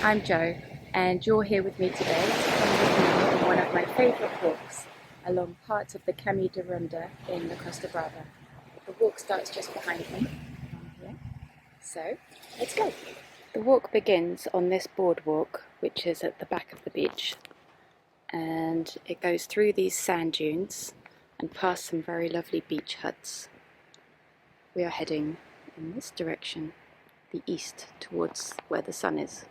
I'm Jo, and you're here with me today to come with me on one of my favourite walks along parts of the Camí de Ronda in the Costa Brava. The walk starts just behind me, here. So let's go. The walk begins on this boardwalk, which is at the back of the beach, and it goes through these sand dunes and past some very lovely beach huts. We are heading in this direction, the east, towards where the sun is.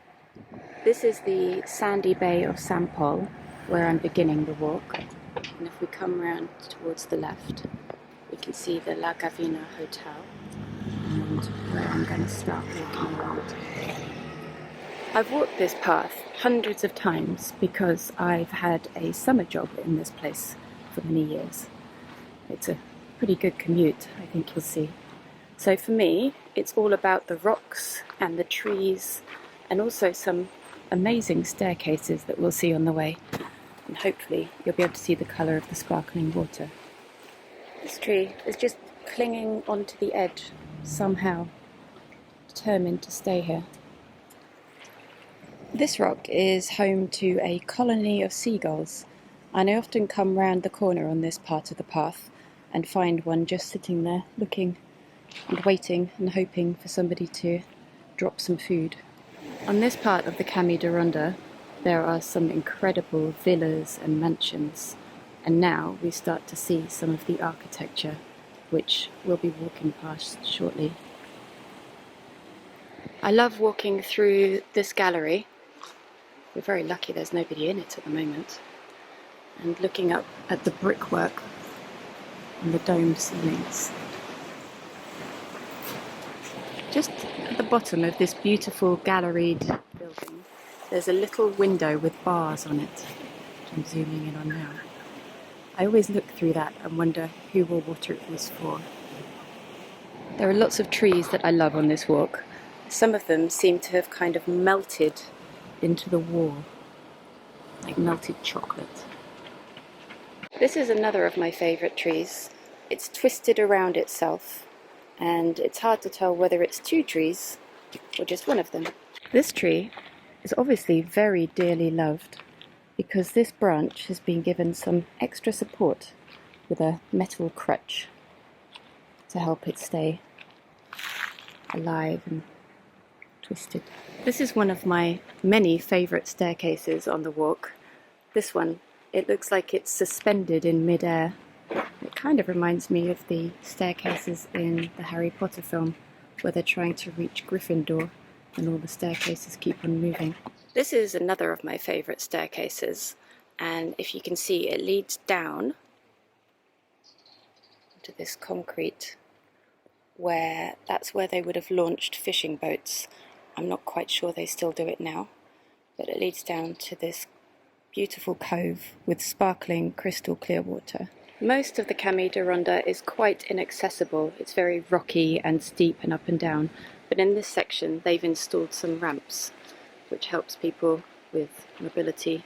This is the sandy bay of San Pol, where I'm beginning the walk, and if we come round towards the left, we can see the La Gavina Hotel and where I'm going to start walking around. I've walked this path hundreds of times because I've had a summer job in this place for many years. It's a pretty good commute, I think you'll see. So for me, it's all about the rocks and the trees and also some amazing staircases that we'll see on the way. And hopefully you'll be able to see the colour of the sparkling water. This tree is just clinging onto the edge somehow, determined to stay here. This rock is home to a colony of seagulls, and I often come round the corner on this part of the path and find one just sitting there looking and waiting and hoping for somebody to drop some food. On this part of the Camí de Ronda there are some incredible villas and mansions, and now we start to see some of the architecture which we'll be walking past shortly. I love walking through this gallery. We're very lucky there's nobody in it at the moment, and looking up at the brickwork and the domed ceilings. Just at the bottom of this beautiful galleried building, there's a little window with bars on it, which I'm zooming in on now. I always look through that and wonder who or what it was for. There are lots of trees that I love on this walk. Some of them seem to have kind of melted into the wall, like melted chocolate. This is another of my favourite trees. It's twisted around itself, and it's hard to tell whether it's two trees or just one of them. This tree is obviously very dearly loved because this branch has been given some extra support with a metal crutch to help it stay alive and twisted. This is one of my many favourite staircases on the walk. This one, it looks like it's suspended in mid-air. It kind of reminds me of the staircases in the Harry Potter film, where they're trying to reach Gryffindor and all the staircases keep on moving. This is another of my favourite staircases, and if you can see, it leads down to this concrete that's where they would have launched fishing boats. I'm not quite sure they still do it now, but it leads down to this beautiful cove with sparkling crystal clear water. Most of the Camí de Ronda is quite inaccessible. It's very rocky and steep and up and down, but in this section they've installed some ramps which helps people with mobility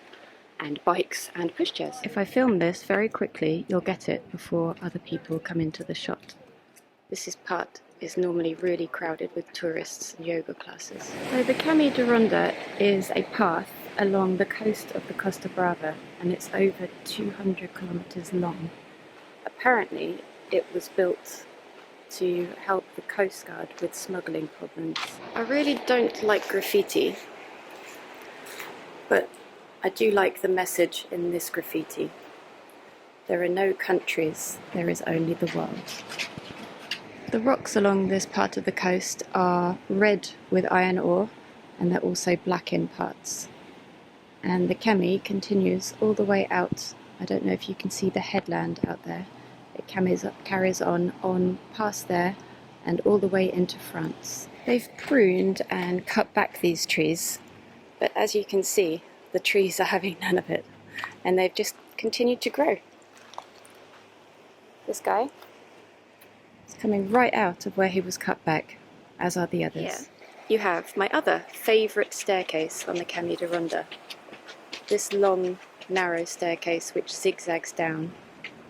and bikes and pushchairs. If I film this very quickly, you'll get it before other people come into the shot. This part is normally really crowded with tourists and yoga classes. So the Camí de Ronda is a path along the coast of the Costa Brava, and it's over 200 kilometers long. Apparently it was built to help the Coast Guard with smuggling problems. I really don't like graffiti, but I do like the message in this graffiti. There are no countries, there is only the world. The rocks along this part of the coast are red with iron ore, and they're also black in parts. And the Camí continues all the way out. I don't know if you can see the headland out there. It carries on past there and all the way into France. They've pruned and cut back these trees, but as you can see, the trees are having none of it, and they've just continued to grow. This guy is coming right out of where he was cut back, as are the others. Yeah. You have my other favourite staircase on the Camí de Ronda. This long, narrow staircase which zigzags down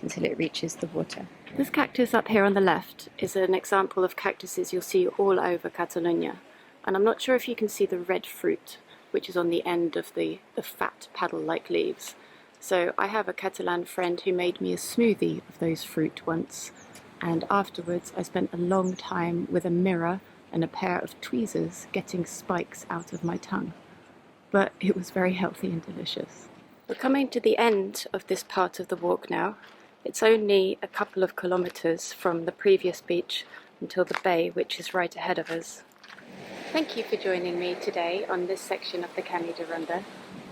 until it reaches the water. This cactus up here on the left is an example of cactuses you'll see all over Catalonia, and I'm not sure if you can see the red fruit, which is on the end of the fat paddle-like leaves. So I have a Catalan friend who made me a smoothie of those fruit once, and afterwards I spent a long time with a mirror and a pair of tweezers getting spikes out of my tongue. But it was very healthy and delicious. We're coming to the end of this part of the walk now. It's only a couple of kilometers from the previous beach until the bay, which is right ahead of us. Thank you for joining me today on this section of the Camí de Ronda.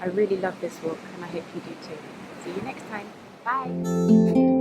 I really love this walk and I hope you do too. See you next time. Bye!